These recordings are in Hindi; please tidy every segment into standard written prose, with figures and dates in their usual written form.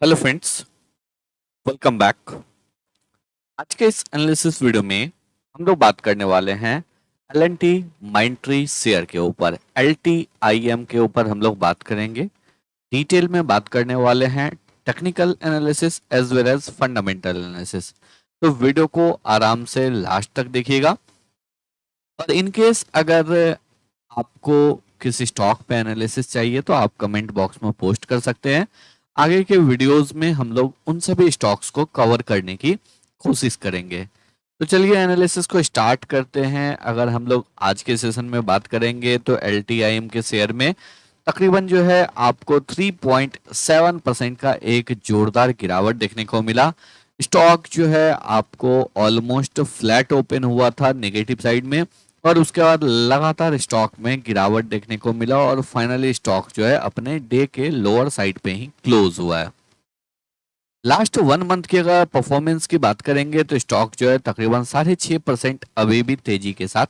Hello friends, welcome back. आज के इस एनालिसिस वीडियो में हम लोग बात करने वाले हैं एल&टी माइंडट्री शेयर के ऊपर, LTIM के ऊपर हम लोग बात करेंगे। डिटेल में बात करने वाले हैं technical analysis as well as fundamental analysis. तो वीडियो को आराम से लास्ट तक देखिएगा। और इन केस अगर आपको किसी स्टॉक पे एनालिसिस चाहिए तो आप कमेंट बॉक्स में पोस्ट कर सकते हैं। आगे के वीडियोस में हम लोग उन सभी स्टॉक्स को कवर करने की कोशिश करेंगे। तो चलिए एनालिसिस को स्टार्ट करते हैं। अगर हम लोग आज के सेशन में बात करेंगे तो LTIM के शेयर में तकरीबन जो है आपको 3.7% का एक जोरदार गिरावट देखने को मिला। स्टॉक जो है आपको ऑलमोस्ट फ्लैट ओपन हुआ था नेगेटिव साइड में, और उसके बाद लगातार स्टॉक में गिरावट देखने को मिला और फाइनली स्टॉक जो है अपने डे के लोअर साइड पे ही क्लोज हुआ है। लास्ट 1 मंथ की अगर परफॉर्मेंस की बात करेंगे तो स्टॉक जो है तकरीबन 6.5% अभी भी तेजी के साथ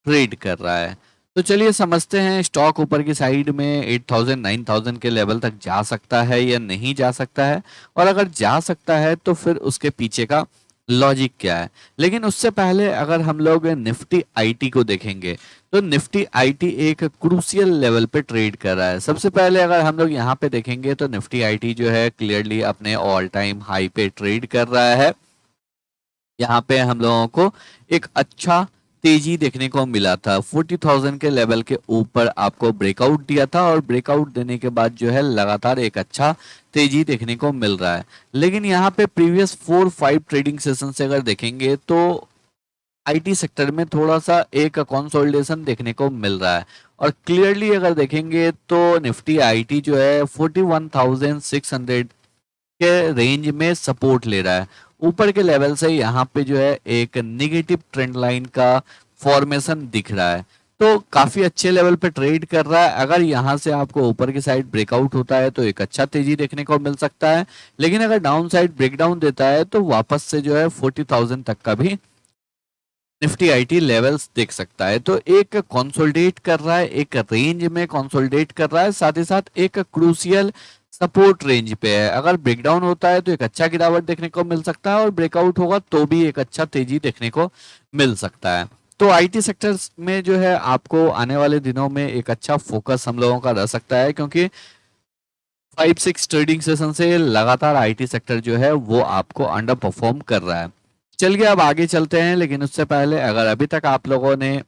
ट्रेड कर रहा है। तो चलिए समझते हैं स्टॉक ऊपर की साइड में 8,000 9,000 के लेवल तक जा सकता है या नहीं जा सकता है, और अगर जा सकता है तो फिर उसके पीछे का लॉजिक क्या है। लेकिन उससे पहले अगर हम लोग निफ्टी आईटी को देखेंगे तो निफ्टी आईटी एक क्रूशियल लेवल पे ट्रेड कर रहा है। सबसे पहले अगर हम लोग यहाँ पे देखेंगे तो निफ्टी आईटी जो है क्लियरली अपने ऑल टाइम हाई पे ट्रेड कर रहा है। यहाँ पे हम लोगों को एक अच्छा तेजी देखने को मिला था। 40,000 के लेवल के ऊपर आपको ब्रेकआउट दिया था, और ब्रेकआउट देने के बाद जो है लगातार एक अच्छा तेजी देखने को मिल रहा है। लेकिन यहाँ पे प्रीवियस 4-5 ट्रेडिंग सेशन से अगर देखेंगे तो आईटी सेक्टर में थोड़ा सा एक कंसोलिडेशन देखने को मिल रहा है। और क्लियरली अगर देखेंगे तो निफ्टी आईटी जो है 41,600 के रेंज में सपोर्ट ले रहा है। ऊपर के लेवल से यहाँ पे जो है एक निगेटिव ट्रेंड लाइन का फॉर्मेशन दिख रहा है। तो काफी अच्छे लेवल पे ट्रेड कर रहा है। अगर यहाँ से आपको ऊपर की साइड ब्रेकआउट होता है तो एक अच्छा तेजी देखने को मिल सकता है। लेकिन अगर डाउन साइड ब्रेकडाउन देता है तो वापस से जो है 40,000 तक का भी निफ्टी आईटी लेवल्स देख सकता है। तो एक कंसोलिडेट कर रहा है, एक रेंज में कंसोलिडेट कर रहा है, साथ ही साथ एक क्रूशियल सपोर्ट रेंज पे है। अगर ब्रेकडाउन होता है तो एक अच्छा गिरावट देखने को मिल सकता है, और ब्रेकआउट होगा तो भी एक अच्छा तेजी देखने को मिल सकता है। तो आईटी सेक्टर्स में जो है आपको आने वाले दिनों में एक अच्छा फोकस हम लोगों का रह सकता है, क्योंकि 5-6 ट्रेडिंग सेशन से लगातार आईटी सेक्टर जो है वो आपको अंडर परफॉर्म कर रहा है। चलिए अब आगे चलते हैं, लेकिन उससे पहले अगर अभी तक आप लोगों ने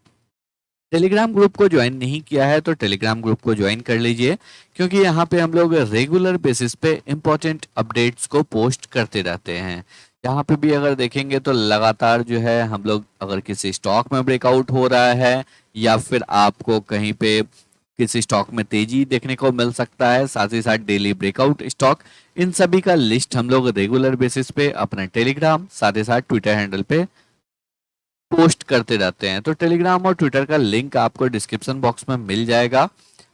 टेलीग्राम ग्रुप को ज्वाइन नहीं किया है तो टेलीग्राम ग्रुप को ज्वाइन कर लीजिए, क्योंकि यहाँ पे हम लोग रेगुलर बेसिस पे इम्पोर्टेंट अपडेट्स को पोस्ट करते रहते हैं। यहाँ पे भी अगर देखेंगे तो लगातार जो है हम लोग अगर किसी स्टॉक में ब्रेकआउट हो रहा है, या फिर आपको कहीं पे किसी स्टॉक में तेजी देखने को मिल सकता है, साथ ही साथ डेली ब्रेकआउट स्टॉक, इन सभी का लिस्ट हम लोग रेगुलर बेसिस पे अपने टेलीग्राम साथ ही साथ ट्विटर हैंडल पे पोस्ट करते रहते हैं। तो टेलीग्राम और ट्विटर का लिंक आपको डिस्क्रिप्शन बॉक्स में मिल जाएगा।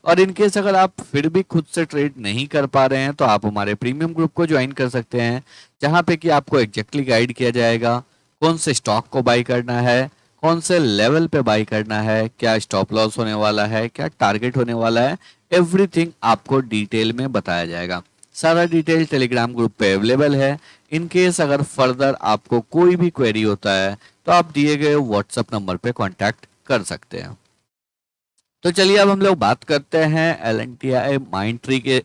और इनकेस अगर आप फिर भी खुद से ट्रेड नहीं कर पा रहे हैं तो आप हमारे प्रीमियम ग्रुप को ज्वाइन कर सकते हैं, जहां पे कि आपको एग्जैक्टली गाइड किया जाएगा कौन से स्टॉक को बाई करना है, कौन से लेवल पे बाई करना है, क्या स्टॉप लॉस होने वाला है, क्या टारगेट होने वाला है। एवरीथिंग आपको डिटेल में बताया जाएगा। सारा डिटेल टेलीग्राम ग्रुप पे अवेलेबल है। इन केस अगर फर्दर आपको कोई भी क्वेरी होता है तो आप दिए गए व्हाट्सएप नंबर पे कांटेक्ट कर सकते हैं। तो चलिए अब हम लोग बात करते हैं LTI माइंडट्री के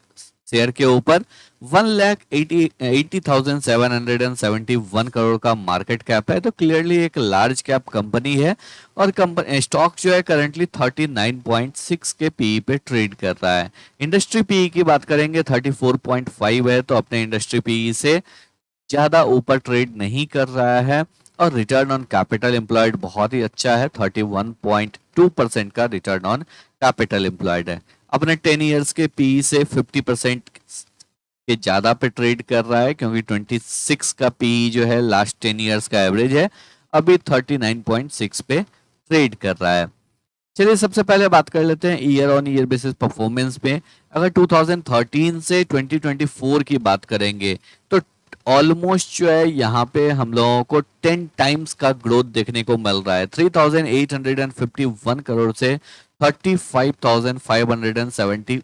शेयर के ऊपर। 1,80,771 करोड़ का मार्केट कैप है, तो क्लियरली एक लार्ज कैप कंपनी है। और कंपनी स्टॉक जो है करंटली 39.6 के पीई पे ट्रेड कर रहा है। इंडस्ट्री पीई की बात करेंगे 34.5 है, तो अपने इंडस्ट्री पीई से ज्यादा ऊपर ट्रेड नहीं कर रहा है। और रिटर्न ऑन कैपिटल एम्प्लॉयड बहुत ही अच्छा है, 31.2% का रिटर्न ऑन कैपिटल एम्प्लॉयड है। अपने 10 इयर्स के पी से 50% के ज्यादा पे ट्रेड कर रहा है, क्योंकि 26 का पी जो है लास्ट 10 इयर्स का एवरेज है, अभी 39.6 पे ट्रेड कर रहा है। चलिए सबसे पहले बात कर लेते हैं year on year basis performance पे। अगर 2013 से 2024 की बात करेंगे तो ऑलमोस्ट जो है यहाँ पे हम लोगों को 10 टाइम्स का ग्रोथ देखने को मिल रहा है। 3,851 करोड़ से 35,570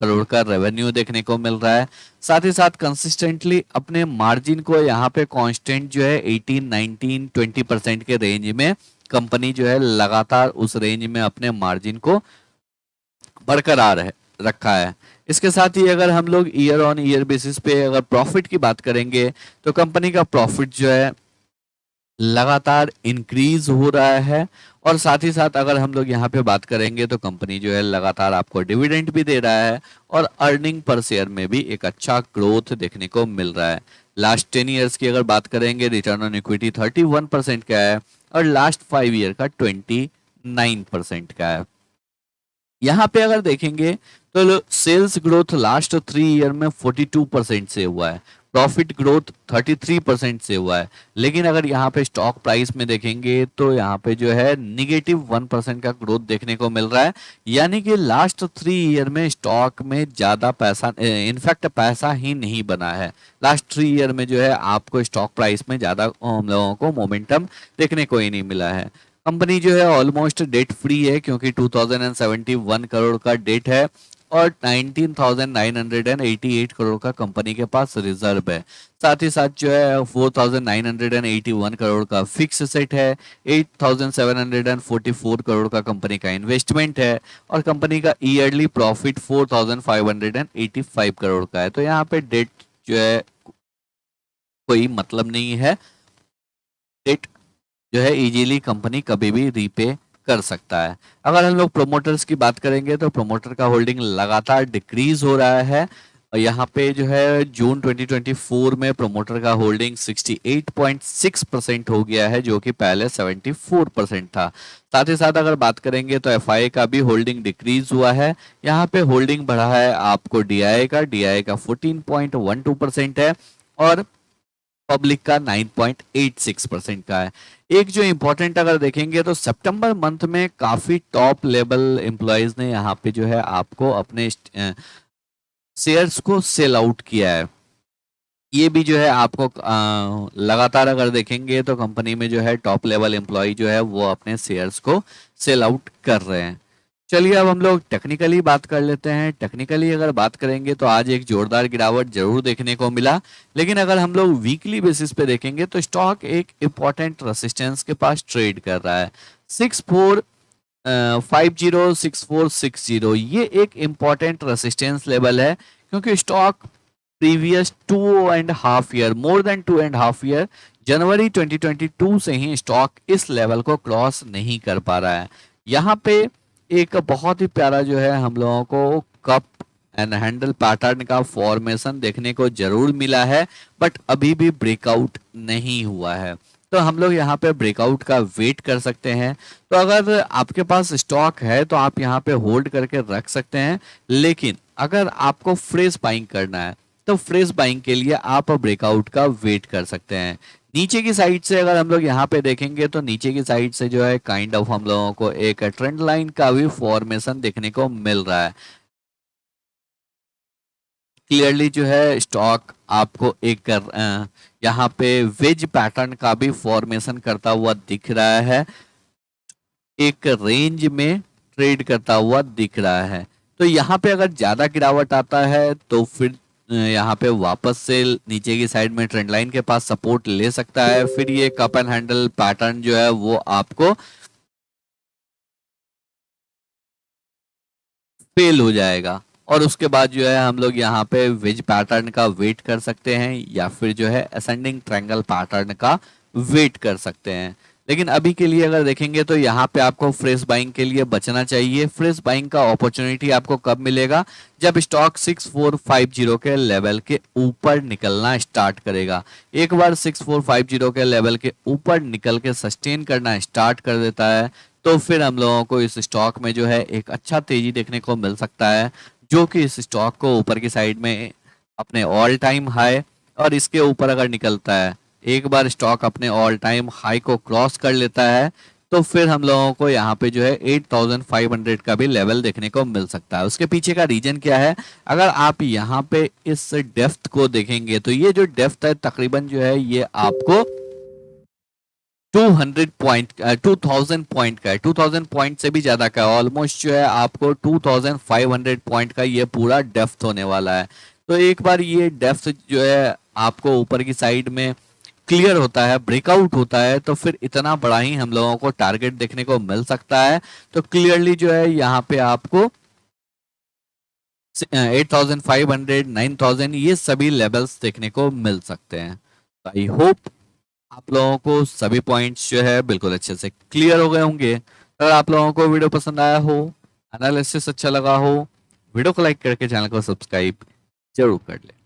करोड़ का रेवेन्यू देखने को मिल रहा है। साथ ही साथ कंसिस्टेंटली अपने मार्जिन को यहाँ पे कांस्टेंट जो है 18, 19, 20% के रेंज में कंपनी जो है लगातार उस रेंज में अपने मार्जिन को बरकरार है रखा है। इसके साथ ही अगर हम लोग ईयर ऑन ईयर बेसिस पे अगर प्रॉफिट की बात करेंगे तो कंपनी का प्रॉफिट जो है लगातार इंक्रीज हो रहा है। और साथ ही साथ अगर हम लोग यहाँ पे बात करेंगे तो कंपनी जो है लगातार आपको डिविडेंड भी दे रहा है और अर्निंग पर शेयर में भी एक अच्छा ग्रोथ देखने को मिल रहा है। लास्ट 10 ईयर्स की अगर बात करेंगे रिटर्न ऑन इक्विटी 31% का है और लास्ट 5 ईयर का 29% का है। यहाँ पे अगर देखेंगे तो सेल्स ग्रोथ लास्ट 3 ईयर में 42% से हुआ है, प्रॉफिट ग्रोथ 33% से हुआ है। लेकिन अगर यहाँ पे स्टॉक प्राइस में देखेंगे तो यहाँ पे जो है -1% का ग्रोथ देखने को मिल रहा है। यानी कि लास्ट 3 ईयर में स्टॉक में ज्यादा पैसा, इनफैक्ट पैसा ही नहीं बना है। लास्ट 3 ईयर में जो है आपको स्टॉक प्राइस में ज्यादा हम लोगों को मोमेंटम देखने को ही नहीं मिला है। कंपनी जो है ऑलमोस्ट डेट फ्री है क्योंकि 2071 करोड़ का डेट है और 19,988 करोड़ का कंपनी के पास रिजर्व है। साथ ही साथ जो है 4,981 करोड़ का फिक्स एसेट है, 8,744 करोड़ का कंपनी का इन्वेस्टमेंट है और कंपनी का ईयरली प्रॉफिट 4,585 करोड़ का है। तो यहाँ पे डेट जो है कोई मतलब नहीं है, डेट जो है इजीली कंपनी कभी भी रीपे कर सकता है। अगर हम लोग प्रोमोटर्स की बात करेंगे तो प्रोमोटर का होल्डिंग लगातार डिक्रीज हो रहा है। यहाँ पे जो है जून 2024 में प्रोमोटर का होल्डिंग 68.6% हो गया है, जो कि पहले 74% था। साथ ही साथ अगर बात करेंगे तो एफआईए का भी होल्डिंग डिक्रीज हुआ है। यहाँ पे होल्डिंग बढ़ा है आपको डीआईए का 14.12% है और पब्लिक का 9.86% का है। एक जो इंपॉर्टेंट अगर देखेंगे तो सितंबर मंथ में काफी टॉप लेवल एम्प्लॉयज ने यहाँ पे जो है आपको अपने शेयर्स को सेल आउट किया है। ये भी जो है आपको लगातार अगर देखेंगे तो कंपनी में जो है टॉप लेवल एम्प्लॉय जो है वो अपने शेयर्स को सेल आउट कर रहे हैं। चलिए अब हम लोग टेक्निकली बात कर लेते हैं। टेक्निकली अगर बात करेंगे तो आज एक जोरदार गिरावट जरूर देखने को मिला, लेकिन अगर हम लोग वीकली बेसिस पे देखेंगे तो स्टॉक एक इंपॉर्टेंट रेसिस्टेंस के पास ट्रेड कर रहा है। 6450 ये एक इंपॉर्टेंट रेसिस्टेंस लेवल है क्योंकि stock previous 2.5 year, more than 2.5 year, जनवरी 2022 से ही स्टॉक इस लेवल को क्रॉस नहीं कर पा रहा है। यहाँ पे एक बहुत ही प्यारा जो है हम लोगों को कप एंड हैंडल पैटर्न का फॉर्मेशन देखने को जरूर मिला है, बट अभी भी ब्रेकआउट नहीं हुआ है। तो हम लोग यहाँ पे ब्रेकआउट का वेट कर सकते हैं। तो अगर आपके पास स्टॉक है तो आप यहाँ पे होल्ड करके रख सकते हैं, लेकिन अगर आपको फ्रेश बाइंग करना है तो फ्रेश बाइंग के लिए आप ब्रेकआउट का वेट कर सकते हैं। नीचे की साइड से अगर हम लोग यहाँ पे देखेंगे तो नीचे की साइड से जो है काइंड ऑफ हम लोगों को एक ट्रेंड लाइन का भी फॉर्मेशन देखने को मिल रहा है। क्लियरली जो है स्टॉक आपको एक यहाँ पे वेज पैटर्न का भी फॉर्मेशन करता हुआ दिख रहा है, एक रेंज में ट्रेड करता हुआ दिख रहा है। तो यहाँ पे अगर ज्यादा गिरावट आता है तो फिर यहाँ पे वापस से नीचे की साइड में ट्रेंड लाइन के पास सपोर्ट ले सकता है, फिर ये कप एंड हैंडल पैटर्न जो है वो आपको फेल हो जाएगा और उसके बाद जो है हम लोग यहाँ पे वेज पैटर्न का वेट कर सकते हैं या फिर जो है असेंडिंग ट्रायंगल पैटर्न का वेट कर सकते हैं। लेकिन अभी के लिए अगर देखेंगे तो यहाँ पे आपको फ्रेश बाइंग के लिए बचना चाहिए। फ्रेश बाइंग का अपॉर्चुनिटी आपको कब मिलेगा? जब स्टॉक 6450 के लेवल के ऊपर निकलना स्टार्ट करेगा। एक बार 6450 के लेवल के ऊपर निकल के सस्टेन करना स्टार्ट कर देता है तो फिर हम लोगों को इस स्टॉक में जो है एक अच्छा तेजी देखने को मिल सकता है, जो कि इस स्टॉक को ऊपर की साइड में अपने ऑल टाइम हाई और इसके ऊपर अगर निकलता है, एक बार स्टॉक अपने ऑल टाइम हाई को क्रॉस कर लेता है तो फिर हम लोगों को यहाँ पे जो है 8500 का भी लेवल देखने को मिल सकता है। उसके पीछे का रीजन क्या है? अगर आप यहाँ पे इस डेप्थ को देखेंगे तो ये जो डेप्थ है तकरीबन जो है ये आपको 200 पॉइंट 2000 पॉइंट का है, 2000 पॉइंट से भी ज्यादा का है। ऑलमोस्ट जो है आपको 2500 पॉइंट का ये पूरा डेप्थ होने वाला है। तो एक बार ये डेप्थ जो है आपको ऊपर की साइड में क्लियर होता है, ब्रेकआउट होता है, तो फिर इतना बड़ा ही हम लोगों को टारगेट देखने को मिल सकता है। तो क्लियरली जो है यहाँ पे आपको 8500 9000 ये सभी लेवल्स देखने को मिल सकते हैं। आई होप आप लोगों को सभी पॉइंट्स जो है बिल्कुल अच्छे से क्लियर हो गए होंगे। अगर आप लोगों को वीडियो पसंद आया हो, एनालिसिस अच्छा लगा हो, वीडियो को लाइक करके चैनल को सब्सक्राइब जरूर कर ले।